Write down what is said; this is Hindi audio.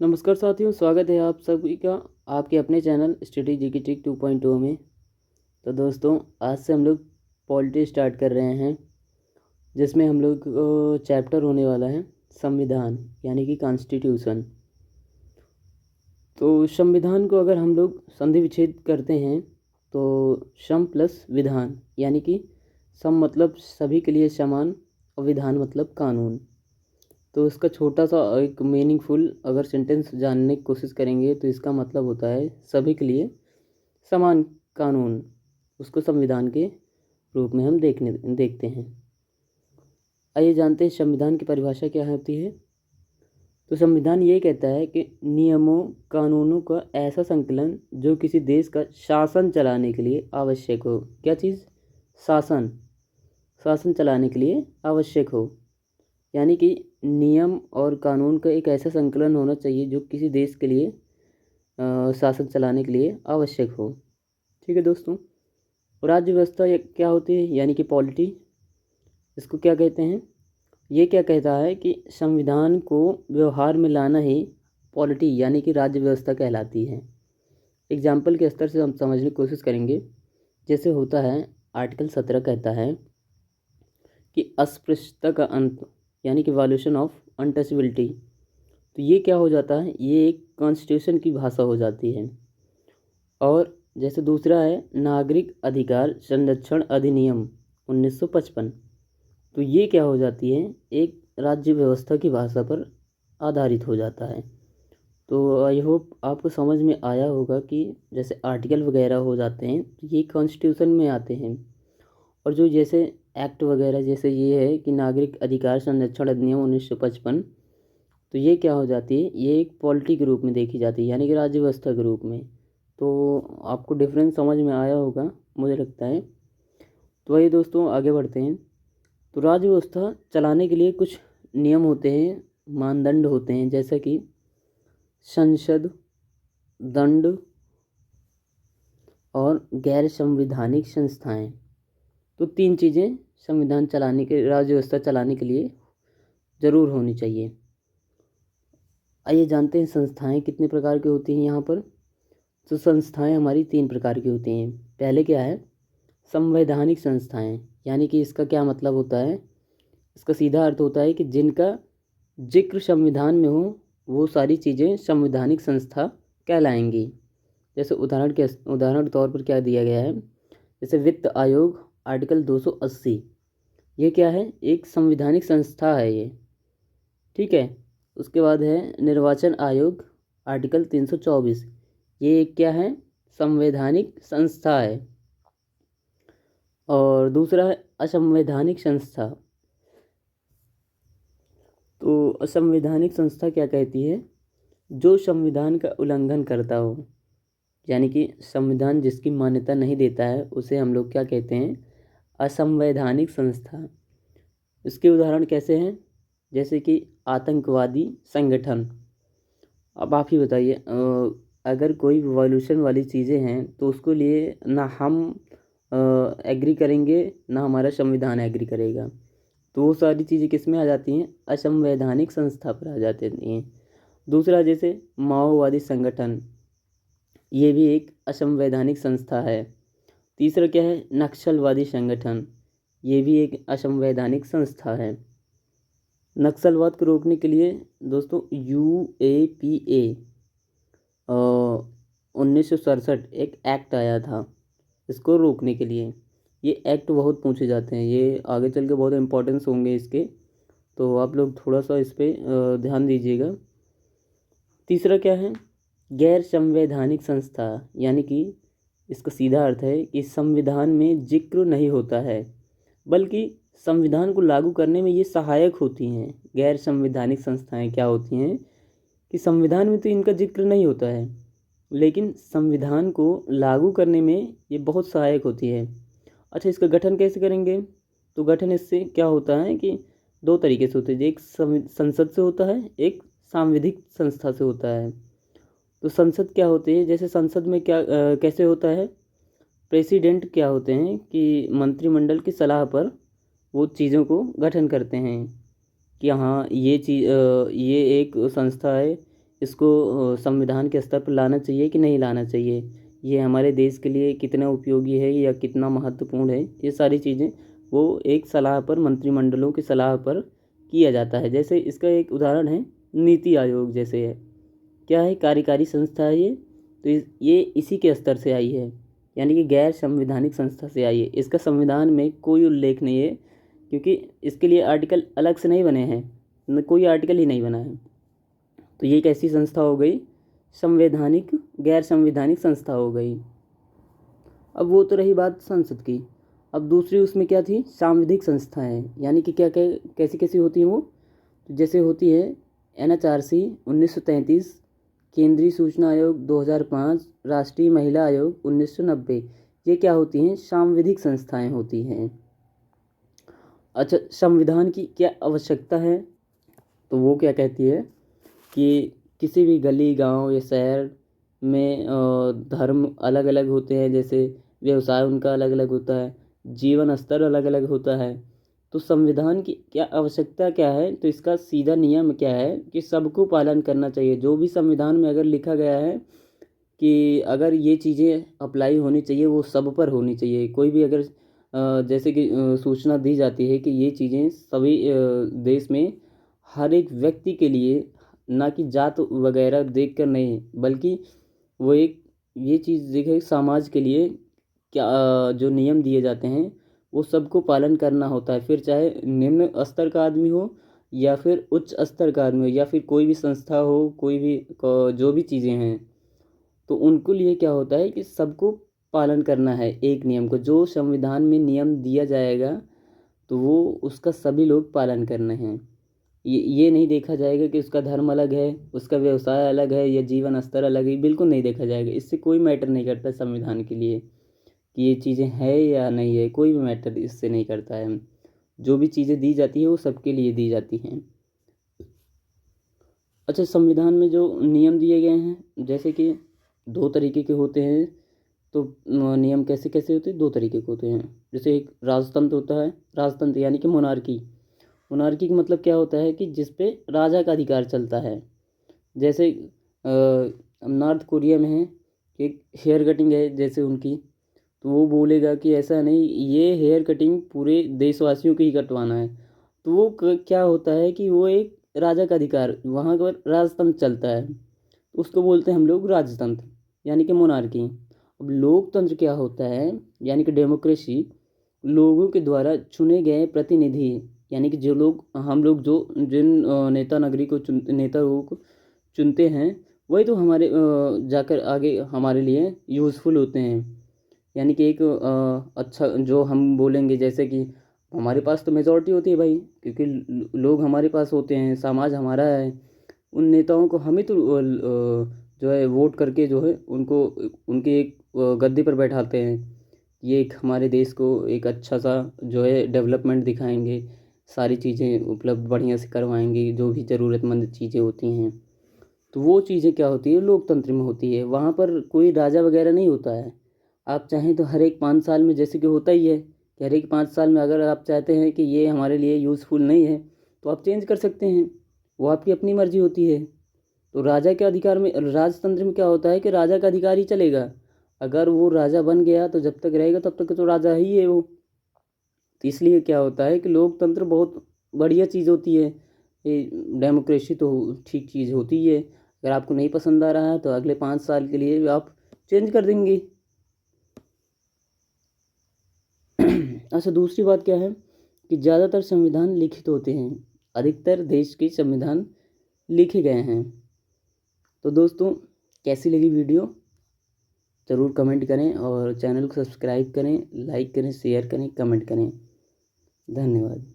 नमस्कार साथियों, स्वागत है आप सभी का आपके अपने चैनल स्टडी जी की ट्रिक 2.0 में। तो दोस्तों, आज से हम लोग पॉलिटी स्टार्ट कर रहे हैं, जिसमें हम लोग चैप्टर होने वाला है संविधान यानी कि कॉन्स्टिट्यूशन। तो संविधान को अगर हम लोग संधि विच्छेद करते हैं तो सम प्लस विधान यानी कि सम मतलब सभी के लिए समान और विधान मतलब कानून। तो इसका छोटा सा एक मीनिंगफुल अगर सेंटेंस जानने की कोशिश करेंगे तो इसका मतलब होता है सभी के लिए समान कानून। उसको संविधान के रूप में हम देखते हैं। आइए जानते हैं संविधान की परिभाषा क्या होती है। तो संविधान ये कहता है कि नियमों कानूनों का ऐसा संकलन जो किसी देश का शासन चलाने के लिए आवश्यक हो। क्या चीज़? शासन। शासन चलाने के लिए आवश्यक हो, यानी कि नियम और कानून का एक ऐसा संकलन होना चाहिए जो किसी देश के लिए शासन चलाने के लिए आवश्यक हो। ठीक है दोस्तों। राज्य व्यवस्था क्या होती है यानी कि पॉलिटी, इसको क्या कहते हैं? ये क्या कहता है कि संविधान को व्यवहार में लाना ही पॉलिटी यानी कि राज्य व्यवस्था कहलाती है। एग्जाम्पल के स्तर से हम समझने की कोशिश करेंगे। जैसे होता है आर्टिकल 17 कहता है कि अस्पृश्यता का अंत यानी कि वॉल्यूशन ऑफ अनटचेबिलिटी। तो ये क्या हो जाता है? ये एक कॉन्स्टिट्यूशन की भाषा हो जाती है। और जैसे दूसरा है नागरिक अधिकार संरक्षण अधिनियम 1955। तो ये क्या हो जाती है? एक राज्य व्यवस्था की भाषा पर आधारित हो जाता है। तो आई होप आपको समझ में आया होगा कि जैसे आर्टिकल वगैरह हो जाते हैं तो ये कॉन्स्टिट्यूशन में आते हैं। और जो जैसे एक्ट वगैरह जैसे ये है कि नागरिक अधिकार संरक्षण अधिनियम 1955, तो ये क्या हो जाती है? ये एक पॉलिटी के रूप में देखी जाती है यानी कि राज्य व्यवस्था के रूप में। तो आपको डिफरेंस समझ में आया होगा मुझे लगता है। तो आइए दोस्तों आगे बढ़ते हैं। तो राज्य व्यवस्था चलाने के लिए कुछ नियम होते हैं, मानदंड होते हैं, जैसा कि संसद, दंड और गैर संवैधानिक संस्थाएं। तो तीन चीज़ें संविधान चलाने के राज्य व्यवस्था चलाने के लिए ज़रूर होनी चाहिए। आइए जानते हैं संस्थाएं कितने प्रकार की होती हैं यहाँ पर। तो संस्थाएं हमारी तीन प्रकार की होती हैं। पहले क्या है? संवैधानिक संस्थाएं, यानी कि इसका क्या मतलब होता है? इसका सीधा अर्थ होता है कि जिनका जिक्र संविधान में हो वो सारी चीज़ें संवैधानिक संस्था कहलाएंगी। जैसे उदाहरण के तौर पर क्या दिया गया है? जैसे वित्त आयोग आर्टिकल 280, ये क्या है? एक संवैधानिक संस्था है ये। ठीक है। उसके बाद है निर्वाचन आयोग आर्टिकल 324, ये एक क्या है? संवैधानिक संस्था है। और दूसरा है असंवैधानिक संस्था। तो असंवैधानिक संस्था क्या कहती है? जो संविधान का उल्लंघन करता हो, यानी कि संविधान जिसकी मान्यता नहीं देता है उसे हम लोग क्या कहते हैं? असंवैधानिक संस्था। इसके उदाहरण कैसे हैं? जैसे कि आतंकवादी संगठन। अब आप ही बताइए, अगर कोई वॉल्यूशन वाली चीज़ें हैं तो उसको लिए ना हम एग्री करेंगे ना हमारा संविधान एग्री करेगा। तो वो सारी चीज़ें किस में आ जाती हैं? असंवैधानिक संस्था पर आ जाती हैं। दूसरा जैसे माओवादी संगठन, ये भी एक असंवैधानिक संस्था है। तीसरा क्या है? नक्सलवादी संगठन, ये भी एक असंवैधानिक संस्था है। नक्सलवाद को रोकने के लिए दोस्तों UAPA 1967 एक एक्ट आया था इसको रोकने के लिए। ये एक्ट बहुत पूछे जाते हैं, ये आगे चल के बहुत इंपॉर्टेंस होंगे इसके, तो आप लोग थोड़ा सा इस पर ध्यान दीजिएगा। तीसरा क्या है? गैर संवैधानिक संस्था, यानी कि इसका सीधा अर्थ है कि संविधान में जिक्र नहीं होता है बल्कि संविधान को लागू करने में ये सहायक होती हैं। गैर संवैधानिक संस्थाएं क्या होती हैं कि संविधान में तो इनका जिक्र नहीं होता है लेकिन संविधान को लागू करने में ये बहुत सहायक होती है। अच्छा, इसका गठन कैसे करेंगे? तो गठन इससे क्या होता है कि दो तरीके से होते हैं, एक संसद से होता है, एक सांविधिक संस्था से होता है। तो संसद क्या होती है? जैसे संसद में क्या कैसे होता है? प्रेसिडेंट क्या होते हैं कि मंत्रिमंडल की सलाह पर वो चीज़ों को गठन करते हैं कि हाँ ये चीज़ ये एक संस्था है, इसको संविधान के स्तर पर लाना चाहिए कि नहीं लाना चाहिए, ये हमारे देश के लिए कितना उपयोगी है या कितना महत्वपूर्ण है, ये सारी चीज़ें वो एक सलाह पर, मंत्रिमंडलों की सलाह पर किया जाता है। जैसे इसका एक उदाहरण है नीति आयोग, जैसे है क्या है, कार्यकारी संस्था है ये, तो ये इसी के स्तर से आई है, यानी कि गैर संवैधानिक संस्था से आई है। इसका संविधान में कोई उल्लेख नहीं है, क्योंकि इसके लिए आर्टिकल अलग से नहीं बने हैं, कोई आर्टिकल ही नहीं बना है। तो ये एक ऐसी संस्था हो गई, संवैधानिक गैर संवैधानिक संस्था हो गई। अब वो तो रही बात संसद की। अब दूसरी उसमें क्या थी, सांविधिक संस्थाएं, यानी कि क्या कैसी कैसी होती हैं वो, तो जैसे होती है NHRC 1933, केंद्रीय सूचना आयोग 2005, राष्ट्रीय महिला आयोग 1990। ये क्या होती हैं, सांविधिक संस्थाएं होती हैं। अच्छा, संविधान की क्या आवश्यकता है, तो वो क्या कहती है कि किसी भी गली गांव या शहर में धर्म अलग अलग होते हैं, जैसे व्यवसाय उनका अलग अलग होता है, जीवन स्तर अलग अलग होता है। तो संविधान की क्या आवश्यकता क्या है, तो इसका सीधा नियम क्या है कि सबको पालन करना चाहिए। जो भी संविधान में अगर लिखा गया है कि अगर ये चीज़ें अप्लाई होनी चाहिए, वो सब पर होनी चाहिए। कोई भी अगर जैसे कि सूचना दी जाती है कि ये चीज़ें सभी देश में हर एक व्यक्ति के लिए, ना कि जात वगैरह देखकर नहीं, बल्कि वो एक ये चीज़ देखे समाज के लिए क्या जो नियम दिए जाते हैं वो सबको पालन करना होता है। फिर चाहे निम्न स्तर का आदमी हो या फिर उच्च स्तर का आदमी हो या फिर कोई भी संस्था हो, कोई भी जो भी चीज़ें हैं, तो उनको लिए क्या होता है कि सबको पालन करना है एक नियम को। जो संविधान में नियम दिया जाएगा तो वो उसका सभी लोग पालन करना है। ये नहीं देखा जाएगा कि उसका धर्म अलग है, उसका व्यवसाय अलग है या जीवन स्तर अलग है, बिल्कुल नहीं देखा जाएगा। इससे कोई मैटर नहीं करता संविधान के लिए कि ये चीज़ें हैं या नहीं है, कोई भी मैटर इससे नहीं करता है। जो भी चीज़ें दी जाती है वो सबके लिए दी जाती हैं। अच्छा, संविधान में जो नियम दिए गए हैं, जैसे कि दो तरीके के होते हैं, तो नियम कैसे कैसे होते हैं, दो तरीके के होते हैं। जैसे एक राजतंत्र होता है, राजतंत्र यानी कि मोनार्की। मोनार्की का मतलब क्या होता है कि जिस पे राजा का अधिकार चलता है। जैसे नॉर्थ कोरिया में है कि हेयर कटिंग है जैसे उनकी, तो वो बोलेगा कि ऐसा नहीं, ये हेयर कटिंग पूरे देशवासियों को ही कटवाना है। तो वो क्या होता है कि वो एक राजा का अधिकार, वहाँ पर राजतंत्र चलता है, तो उसको बोलते हैं हम लोग राजतंत्र, यानी कि मोनार्की। अब लोकतंत्र क्या होता है, यानी कि डेमोक्रेसी, लोगों के द्वारा चुने गए प्रतिनिधि, यानी कि जो लोग, हम लोग जो जिन नेता नगरी को नेता लोगों को चुनते हैं, वही तो हमारे जाकर आगे हमारे लिए यूज़फुल होते हैं। यानी कि एक अच्छा जो हम बोलेंगे, जैसे कि हमारे पास तो मेजॉरिटी होती है भाई, क्योंकि लोग हमारे पास होते हैं, समाज हमारा है। उन नेताओं को हम ही तो जो है वोट करके जो है उनको उनके एक गद्दी पर बैठाते हैं। ये एक हमारे देश को एक अच्छा सा जो है डेवलपमेंट दिखाएंगे, सारी चीज़ें उपलब्ध बढ़िया से करवाएंगे, जो भी ज़रूरतमंद चीज़ें होती हैं। तो वो चीज़ें क्या होती है, लोकतंत्र में होती है। वहाँ पर कोई राजा वगैरह नहीं होता है। आप चाहें तो हर एक 5 साल में, जैसे कि होता ही है कि हर एक 5 साल में अगर आप चाहते हैं कि ये हमारे लिए यूज़फुल नहीं है तो आप चेंज कर सकते हैं, वो आपकी अपनी मर्जी होती है। तो राजा के अधिकार में, राजतंत्र में क्या होता है कि राजा का अधिकार ही चलेगा। अगर वो राजा बन गया तो जब तक रहेगा तब तक तो राजा ही है वो। तो इसलिए क्या होता है कि लोकतंत्र बहुत बढ़िया चीज़ होती है। ये डेमोक्रेसी तो ठीक चीज़ होती ही है। अगर आपको नहीं पसंद आ रहा है तो अगले 5 साल के लिए आप चेंज कर देंगे। अच्छा, दूसरी बात क्या है कि ज़्यादातर संविधान लिखित होते हैं, अधिकतर देश के संविधान लिखे गए हैं। तो दोस्तों, कैसी लगी वीडियो ज़रूर कमेंट करें और चैनल को सब्सक्राइब करें, लाइक करें, शेयर करें, कमेंट करें। धन्यवाद।